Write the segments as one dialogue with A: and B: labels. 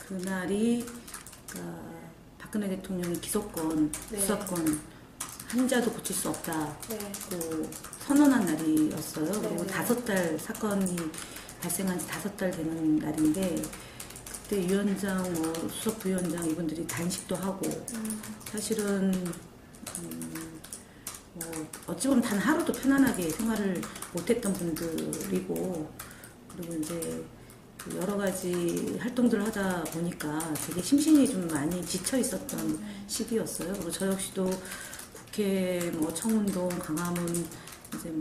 A: 그날이 박근혜 대통령이 기소권,
B: 네.
A: 수사권 한자도 고칠 수 없다고
B: 네.
A: 선언한 날이었어요.
B: 네.
A: 그리고 5달 사건이 발생한 지 5달 되는 날인데 그때 위원장, 수석 부위원장 이분들이 단식도 하고 사실은 어찌 보면 단 하루도 편안하게 생활을 못했던 분들이고 그리고 이제 여러 가지 활동들을 하다 보니까 되게 심신이 좀 많이 지쳐 있었던 시기였어요. 그리고 저 역시도 국회 청운동, 강화문 이제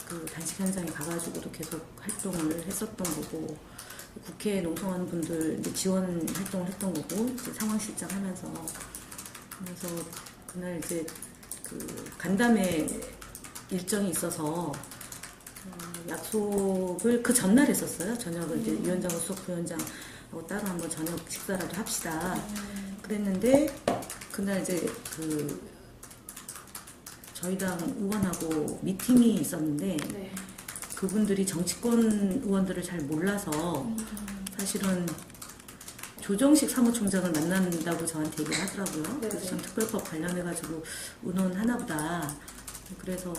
A: 그 단식 현장에 가가지고도 계속 활동을 했었던 거고 국회에 농성하는 분들 이제 지원 활동을 했던 거고 이제 상황실장 하면서 그래서 그날 이제 그 간담회 일정이 있어서 약속을 그 전날 했었어요. 저녁을 이제 위원장하고 수석 부위원장하고 따로 한번 저녁 식사라도 합시다. 그랬는데 그날 이제 그 저희 당 의원하고 미팅이 있었는데
B: 네.
A: 그분들이 정치권 의원들을 잘 몰라서 사실은 조정식 사무총장을 만난다고 저한테 얘기를 하더라고요. 그래서 전 특별법 관련해가지고 의논하나 보다. 그래서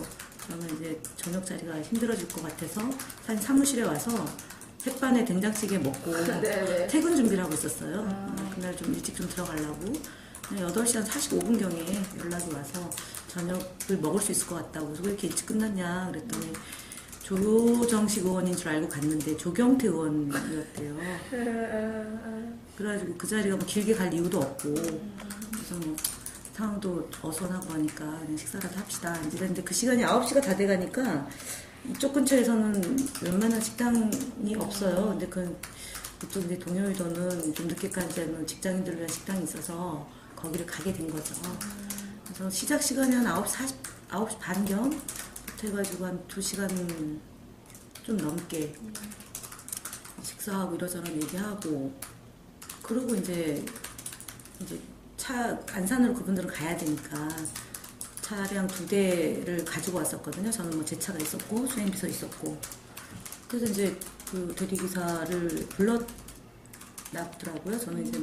A: 저는 이제 저녁 자리가 힘들어질 것 같아서 한 사무실에 와서 햇반에 된장찌개 먹고 퇴근 준비를 하고 있었어요. 그날 좀 일찍 좀 들어가려고. 8시 한 45분경에 연락이 와서 저녁을 먹을 수 있을 것 같다고. 그래서 왜 이렇게 일찍 끝났냐 그랬더니 조정식 의원인 줄 알고 갔는데 조경태 의원이었대요. 그래가지고 그 자리가 길게 갈 이유도 없고 그래서 상황도 어수선하고 하니까 그냥 식사라도 합시다. 이랬는데 그 시간이 9시가 다 돼가니까 이쪽 근처에서는 웬만한 식당이 없어요. 근데 그쪽 이제 동여의도는 좀 늦게까지 하는 직장인들을 위한 식당이 있어서 거기를 가게 된 거죠. 그래서 시작 시간이 한 9시 반경 해가지고 한 2시간 좀 넘게 식사하고 이러저런 얘기하고 그러고 이제 차 안산으로 그분들은 가야 되니까 차량 2대를 가지고 왔었거든요. 저는 제 차가 있었고 수행비서 있었고 그래서 이제 그 대리기사를 불러놨더라고요. 저는 이제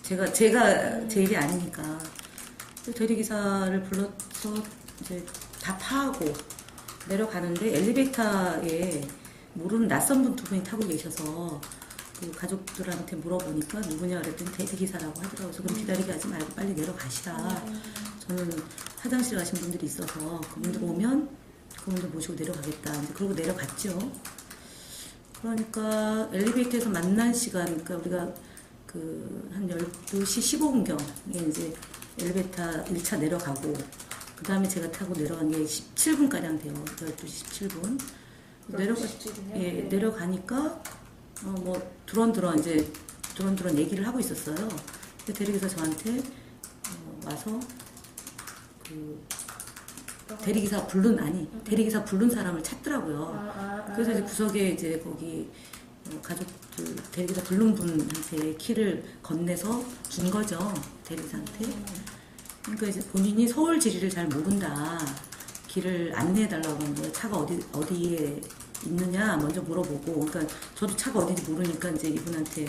A: 제가 제일이 아니니까 대리기사를 불러서 이제 다 파하고 내려가는데 엘리베이터에 모르는 낯선 분 2분이 타고 계셔서 그 가족들한테 물어보니까 누구냐 그랬더니 대리기사라고 하더라고요. 그래서 그럼 기다리게 하지 말고 빨리 내려가시라. 저는 화장실 가신 분들이 있어서 그분들 오면 그분들 모시고 내려가겠다. 이제 그러고 내려갔죠. 그러니까 엘리베이터에서 만난 시간, 그러니까 우리가 한 12시 15분경에 이제 엘리베이터 1차 내려가고 그 다음에 제가 타고 내려간 게 17분가량 돼요. 12시 17분. 내려가니까, 두런두런 얘기를 하고 있었어요. 근데 대리기사 저한테, 와서, 대리기사 부른 사람을 찾더라고요. 그래서 이제 구석에 이제 거기, 가족들, 대리기사 부른 분한테 키를 건네서 준 거죠. 대리기사한테. 그러니까 이제 본인이 서울 지리를 잘 모른다. 길을 안내해달라고 하는 거예요. 차가 어디에 있느냐 먼저 물어보고. 그러니까 저도 차가 어디인지 모르니까 이제 이분한테,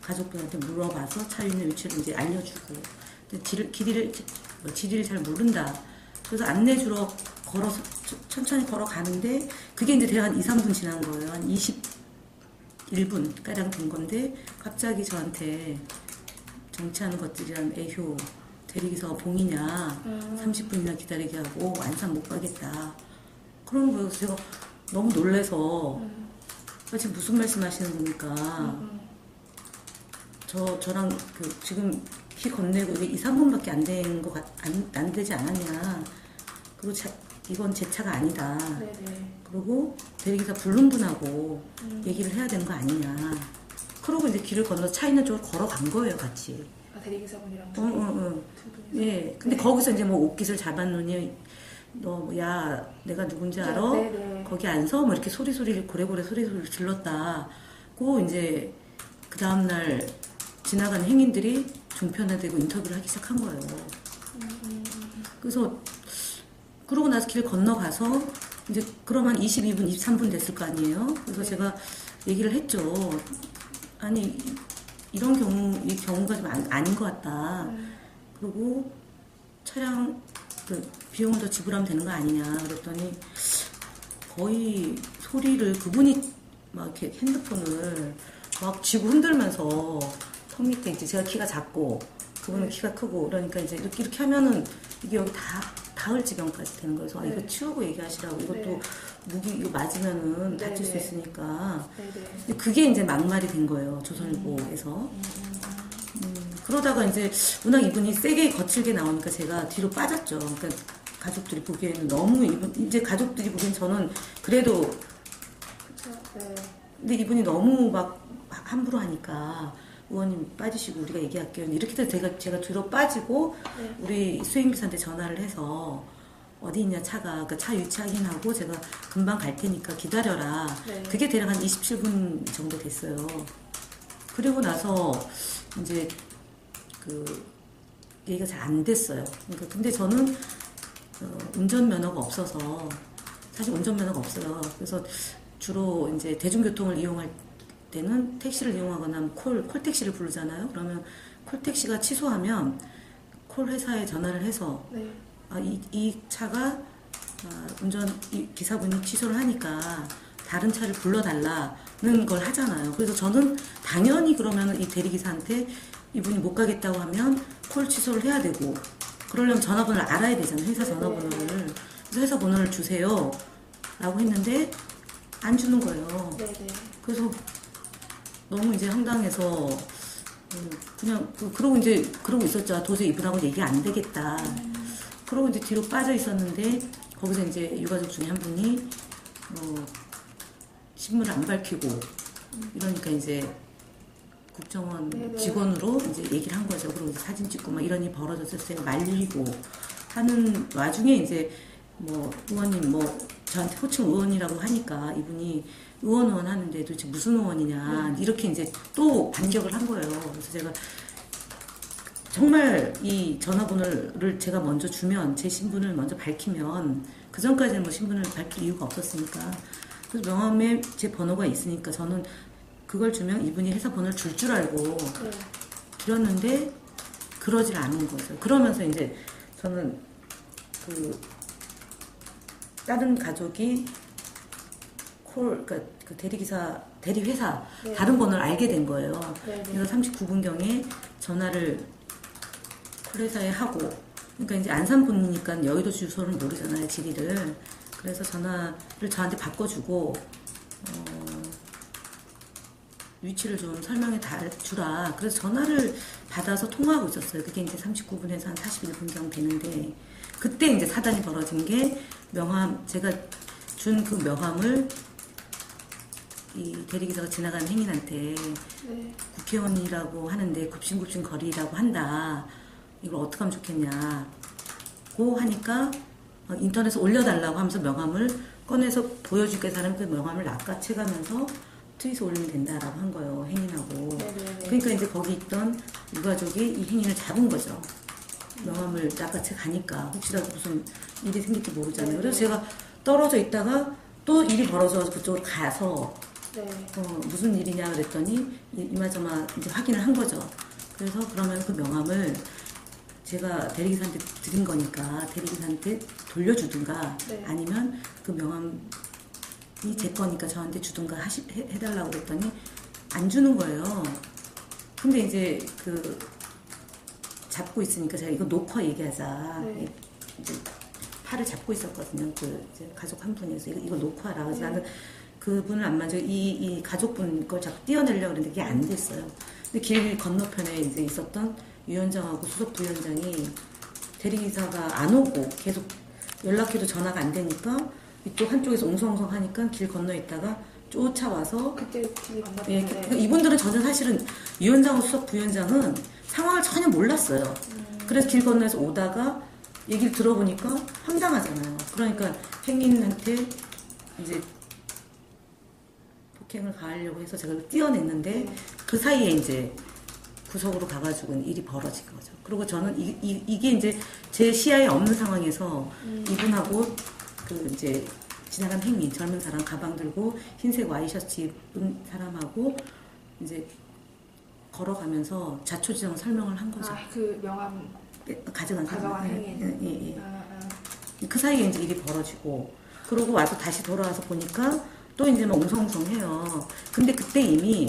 A: 가족분한테 물어봐서 차 있는 위치를 이제 알려주고. 지리를 잘 모른다. 그래서 안내주러 천천히 걸어가는데, 그게 이제 대략 한 2, 3분 지난 거예요. 한 21분가량 된 건데, 갑자기 저한테 정치하는 것들이란 애효, 대리기사가 봉이냐 30분이나 기다리게 하고 안산 못 가겠다 그런 거예요. 제가 너무 놀래서 지금 무슨 말씀 하시는 겁니까? 저랑 지금 키 건네고 이게 2, 3분밖에 안 되지 않았냐. 그리고 이건 제 차가 아니다. 그리고 대리기사 부른 분하고 얘기를 해야 되는 거 아니냐. 그러고 이제 길을 건너서 차 있는 쪽으로 걸어간 거예요, 같이.
B: 대리기사분이랑
A: 예. 근데 거기서 이제 옷깃을 잡았느니 야 내가 누군지 알아? 거기 안 서? 이렇게 고래고래 소리를 질렀다고 이제 그 다음날 지나가는 행인들이 종편화되고 인터뷰를 하기 시작한 거예요. 그래서 그러고 나서 길 건너가서 이제 그럼 한 22분, 23분 됐을 거 아니에요. 그래서 제가 얘기를 했죠. 아니 이런 경우 이 경우가 좀 아닌 것 같다. 그리고 차량 그 비용을 더 지불하면 되는 거 아니냐 그랬더니 거의 소리를 그분이 막 이렇게 핸드폰을 막 쥐고 흔들면서 턱 밑에 이제 제가 키가 작고 그분은 키가 크고 그러니까 이제 이렇게 하면은 이게 여기 다 닿을 지경까지 되는 거예요. 그래서 이거 치우고 얘기하시라고 이것도 무기 이거 맞으면은 다칠 수 있으니까. 근데 그게 이제 막말이 된 거예요. 조선일보에서. 그러다가 이제 워낙 이분이 세게 거칠게 나오니까 제가 뒤로 빠졌죠. 그러니까 가족들이 보기에는 너무 이제 가족들이 보기엔 저는 그래도
B: 그쵸. 네.
A: 근데 이분이 너무 막 함부로 하니까 의원님 빠지시고 우리가 얘기할게요. 이렇게 해서 제가 뒤로 빠지고
B: 네.
A: 우리 수행비서한테 전화를 해서 어디 있냐 차가 그 차 위치 확인하고 제가 금방 갈 테니까 기다려라.
B: 네.
A: 그게 대략 한 27분 정도 됐어요. 그리고 나서 이제 그 얘기가 잘 안 됐어요. 그러니까 근데 저는 운전면허가 없어서 사실 운전면허가 없어요. 그래서 주로 이제 대중교통을 이용할 때는 택시를 이용하거나 콜택시를 부르잖아요. 그러면 콜택시가 취소하면 콜 회사에 전화를 해서
B: 네.
A: 이 차가 이 기사분이 취소를 하니까 다른 차를 불러달라는 걸 하잖아요. 그래서 저는 당연히 그러면 이 대리기사한테 이분이 못 가겠다고 하면 콜 취소를 해야 되고 그러려면 전화번호를 알아야 되잖아요. 회사 전화번호를. 그래서 회사 번호를 주세요 라고 했는데 안 주는 거예요.
B: 네네.
A: 그래서 너무 이제 황당해서 그냥 그러고 이제 그러고 있었죠. 도저히 이분하고 얘기 안 되겠다. 그러고 이제 뒤로 빠져 있었는데 거기서 이제 유가족 중에 한 분이 신문을 안 밝히고 이러니까 이제 국정원
B: 네네.
A: 직원으로 이제 얘기를 한 거죠. 그리고 이제 사진 찍고 막 이런 일이 벌어져서 제가 말리고 하는 와중에 이제 뭐 의원님 뭐 저한테 호칭 의원이라고 하니까 이분이 의원 하는데 도대체 무슨 의원이냐 이렇게 이제 또 반격을 한 거예요. 그래서 제가 정말 이 전화번호를 제가 먼저 주면 제 신분을 먼저 밝히면 그 전까지는 뭐 신분을 밝힐 이유가 없었으니까 그래서 명함에 제 번호가 있으니까 저는 그걸 주면 이분이 회사 번호를 줄 줄 알고 드렸는데 그러질 않은 거죠. 그러면서 이제 저는 그 다른 가족이 그러니까 그 대리회사
B: 네.
A: 다른 번호를 알게 된 거예요.
B: 네네.
A: 그래서 39분경에 전화를 콜회사에 하고 그러니까 이제 안산 분이니까 여의도 주소를 모르잖아요. 지리를. 그래서 전화를 저한테 바꿔주고 위치를 좀 설명해 주라. 그래서 전화를 받아서 통화하고 있었어요. 그게 이제 39분에서 한 41분경 되는데 그때 이제 사단이 벌어진 게 명함 제가 준 그 명함을 이 대리기사가 지나가는 행인한테
B: 네.
A: 국회의원이라고 하는데 굽신굽신 거리라고 한다. 이걸 어떻게 하면 좋겠냐고 하니까 인터넷에 올려달라고 하면서 명함을 꺼내서 보여줄게 사람 그 명함을 낚아채가면서 트윗에 올리면 된다라고 한 거예요. 행인하고.
B: 네네네.
A: 그러니까 이제 거기 있던 유가족이 이 행인을 잡은 거죠. 명함을 낚아채 가니까 혹시라도 무슨 일이 생길지 모르잖아요. 그래서 제가 떨어져 있다가 또 일이 벌어져서 그쪽으로 가서
B: 네.
A: 무슨 일이냐 그랬더니 이마저마 이제 확인을 한 거죠. 그래서 그러면 그 명함을 제가 대리기사한테 드린 거니까 대리기사한테 돌려주든가
B: 네.
A: 아니면 그 명함이 제 거니까 저한테 주든가 해달라고 그랬더니 안 주는 거예요. 근데 이제 그 잡고 있으니까 제가 이거 놓고 얘기하자.
B: 네.
A: 이제 팔을 잡고 있었거든요. 그 이제 가족 한 분이어서 이거 놓고 하라. 그래서 나는 그분을 안 만져 이 가족분 걸 자꾸 띄어내려고 그랬는데 그게 안 됐어요. 근데 길 건너편에 이제 있었던 위원장하고 수석 부위원장이 대리기사가 안 오고 계속 연락해도 전화가 안 되니까 이쪽 한쪽에서 옹성옹성 하니까 길 건너 있다가 쫓아와서
B: 그때 길이
A: 예,
B: 건너편에
A: 그러니까 이분들은 전혀 사실은 위원장하고 수석 부위원장은 상황을 전혀 몰랐어요. 그래서 길 건너에서 오다가 얘기를 들어보니까 황당하잖아요. 그러니까 행인한테 이제 폭행을 가하려고 해서 제가 띄어냈는데 그 사이에 이제 구석으로 가가지고 일이 벌어진 거죠. 그리고 저는 이게 이제 제 시야에 없는 상황에서 이분하고 그 이제 지나간 행인 젊은 사람 가방 들고 흰색 와이셔츠 입은 사람하고 이제 걸어가면서 자초지종 설명을 한 거죠.
B: 그 명함
A: 가져간
B: 가져간
A: 사람.
B: 행위는.
A: 그 사이에 이제 일이 벌어지고, 그러고 와서 다시 돌아와서 보니까 또 이제 막 웅성웅성해요. 근데 그때 이미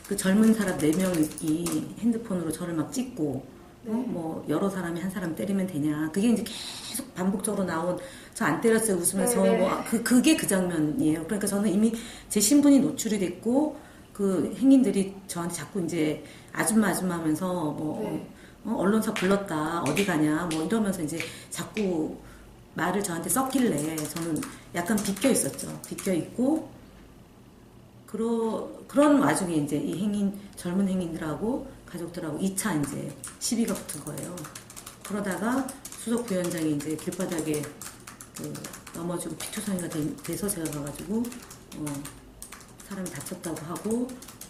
A: 그 젊은 사람 4명이 핸드폰으로 저를 막 찍고,
B: 네.
A: 뭐 여러 사람이 한 사람 때리면 되냐. 그게 이제 계속 반복적으로 나온, 저 안 때렸어요 웃으면서.
B: 네, 네.
A: 뭐 그게 그 장면이에요. 그러니까 저는 이미 제 신분이 노출이 됐고, 그 행인들이 저한테 자꾸 이제 아줌마 하면서 뭐
B: 네.
A: 언론사 불렀다 어디 가냐 뭐 이러면서 이제 자꾸 말을 저한테 섞길래 저는 약간 비껴 있었죠. 비껴 있고, 그런 와중에 이제 이 젊은 행인들하고 가족들하고 2차 이제 시비가 붙은 거예요. 그러다가 수석 부위원장이 이제 길바닥에 넘어지고 피투성이가 돼서 제가 가가지고 사람이 다쳤다고 하고,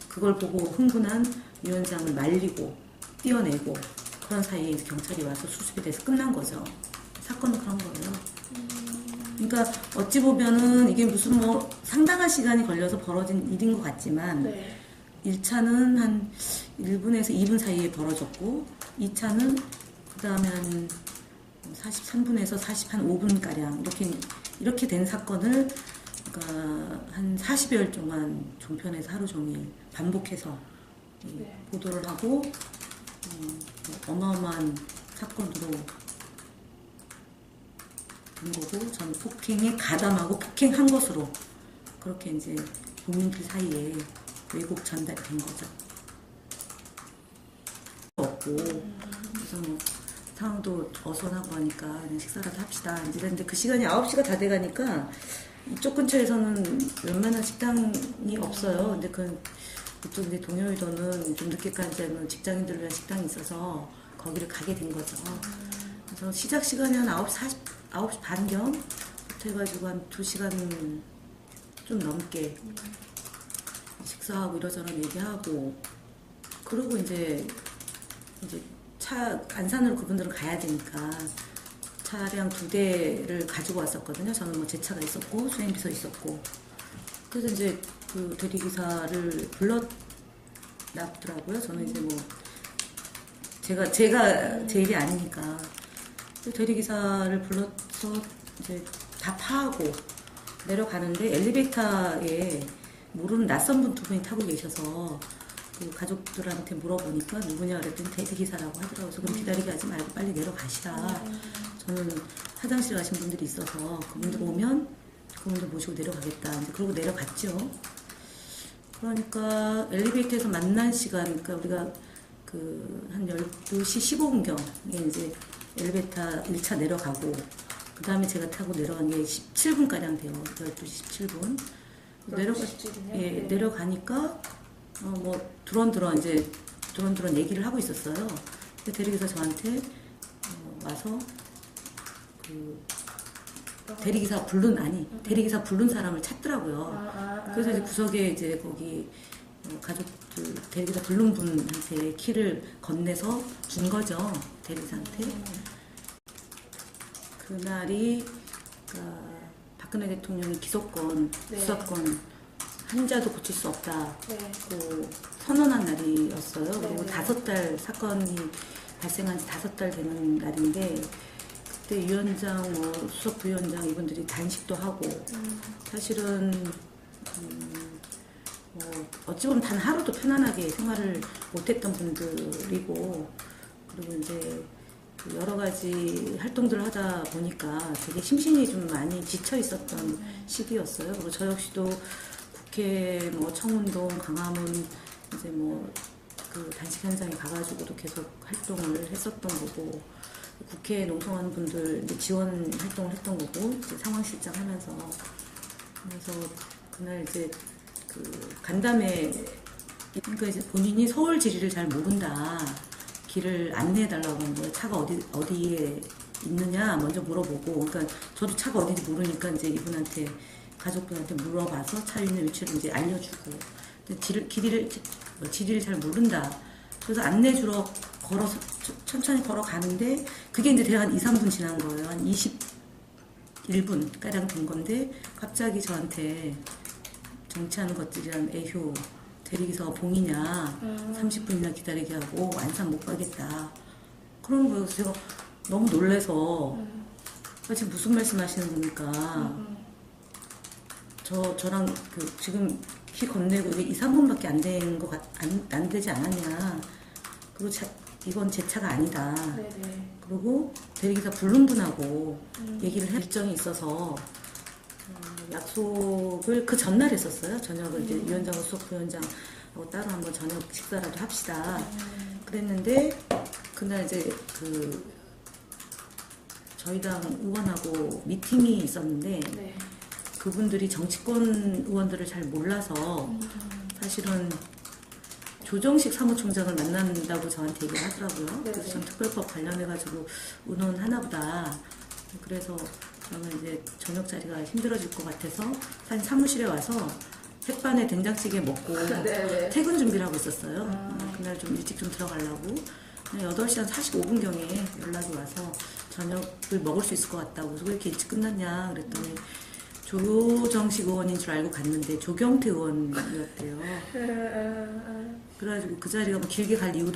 A: 그걸 보고 흥분한 위원장을 말리고 뛰어내고, 그런 사이에 이제 경찰이 와서 수습이 돼서 끝난 거죠. 사건은 그런 거예요. 그러니까 어찌 보면은 이게 무슨 뭐 상당한 시간이 걸려서 벌어진 일인 것 같지만,
B: 네.
A: 1차는 한 1분에서 2분 사이에 벌어졌고, 2차는 그 다음에 한 43분에서 45분가량 이렇게 된 사건을, 그러니까 한 40여일 동안 종편에서 하루 종일 반복해서
B: 네.
A: 보도를 하고, 어마어마한 사건으로 된 거고, 저는 폭행에 가담하고 폭행한 것으로 그렇게 이제 국민들 사이에 왜곡 전달이 된 거죠. 없고, 그래서 뭐 상황도 어선하고 하니까 그냥 식사라도 합시다 이랬는데, 그 시간이 9시가 다 돼가니까 이쪽 근처에서는 웬만한 식당이 없어요. 근데 그쪽 이제 동여의도는 좀 늦게까지 하는 직장인들을 위한 식당이 있어서 거기를 가게 된 거죠. 그래서 시작 시간이 한 9시 반경부터 해가지고 한 2시간 좀 넘게 식사하고 이러저러 얘기하고, 그리고 이제 안산으로 그분들은 가야 되니까 차량 2대를 가지고 왔었거든요. 저는 뭐 제 차가 있었고 수행비서 있었고. 그래서 이제 그 대리기사를 불러놨더라고요. 저는 이제 뭐 제가 제 일이 아니니까. 대리기사를 불러서 이제 다 파하고 내려가는데, 엘리베이터에 모르는 낯선 분 2분이 타고 계셔서 그 가족들한테 물어보니까 누구냐 그랬더니 대리기사라고 하더라고요. 그래서 그럼 기다리게 하지 말고 빨리 내려가시라. 저는 화장실 가신 분들이 있어서 그분들 오면 그분들 모시고 내려가겠다. 이제 그러고 내려갔죠. 그러니까 엘리베이터에서 만난 시간, 그러니까 우리가 한 12시 15분경에 이제 엘리베이터 1차 내려가고, 그 다음에 제가 타고 내려간 게 17분가량 돼요. 12시 17분. 내려가니까, 뭐, 두런두런 얘기를 하고 있었어요. 근데 대리기사 저한테, 와서, 대리기사 부른 사람을 찾더라고요. 그래서 이제 구석에 이제 거기, 가족들, 대리기사 부른 분한테 키를 건네서 준 거죠. 대리기사한테. 그날이, 박근혜 대통령이 기소권,
B: 네.
A: 수사권, 한자도 고칠 수 없다고
B: 네.
A: 선언한 날이었어요. 그리고
B: 네.
A: 5달, 사건이 발생한 지 5달 되는 날인데, 그때 위원장, 뭐, 수석 부위원장 이분들이 단식도 하고, 사실은, 뭐, 어찌 보면 단 하루도 편안하게 생활을 못했던 분들이고, 그리고 이제 여러 가지 활동들을 하다 보니까 되게 심신이 좀 많이 지쳐 있었던 시기였어요. 그리고 저 역시도 국회, 뭐, 청운동, 강화문, 이제 뭐, 그 단식 현장에 가가지고도 계속 활동을 했었던 거고, 국회에 농성하는 분들 지원 활동을 했던 거고, 이제 상황실장 하면서. 그래서 그날 이제 간담회, 그러니까 이제 본인이 서울 지리를 잘 모른다. 길을 안내해달라고 한 거예요. 차가 어디에 있느냐 먼저 물어보고, 그러니까 저도 차가 어디인지 모르니까 이제 이분한테, 가족분한테 물어봐서 차 있는 위치를 이제 알려주고, 지리를 잘 모른다. 그래서 안내주러 걸어서 천천히 걸어가는데, 그게 이제 대략 한 2, 3분 지난 거예요. 한 21분가량 된 건데, 갑자기 저한테 정치하는 것들이란 애효 대리기사가 봉이냐 30분이나 기다리게 하고 안산 못 가겠다. 그런 거예요. 제가 너무 놀래서 지금 무슨 말씀 하시는 겁니까? 저랑 지금 키 건네고 이게 2, 3분밖에 안 되지 않았냐. 그리고 이건 제 차가 아니다.
B: 네네.
A: 그리고 대리기사 부른 분하고 얘기를 할 일정이 있어서 약속을 그 전날 했었어요. 저녁을 이제 위원장하고 수석부위원장하고 따로 한번 저녁 식사라도 합시다. 그랬는데 그날 이제 저희 당 의원하고 미팅이 있었는데
B: 네.
A: 그분들이 정치권 의원들을 잘 몰라서 사실은 조정식 사무총장을 만난다고 저한테 얘기를 하더라고요. 그래서 전 특별법 관련해가지고 의논하나 보다. 그래서 저는 이제 저녁 자리가 힘들어질 것 같아서 한 사무실에 와서 햇반에 된장찌개 먹고
B: 네네.
A: 퇴근 준비를 하고 있었어요. 그날 좀 일찍 좀 들어가려고. 8시 한 45분경에 연락이 와서 저녁을 먹을 수 있을 것 같다고. 그래서 왜 이렇게 일찍 끝났냐 그랬더니 조정식 의원인 줄 알고 갔는데 조경태 의원이었대요. 그래가지고 그 자리가 뭐 길게 갈 이유도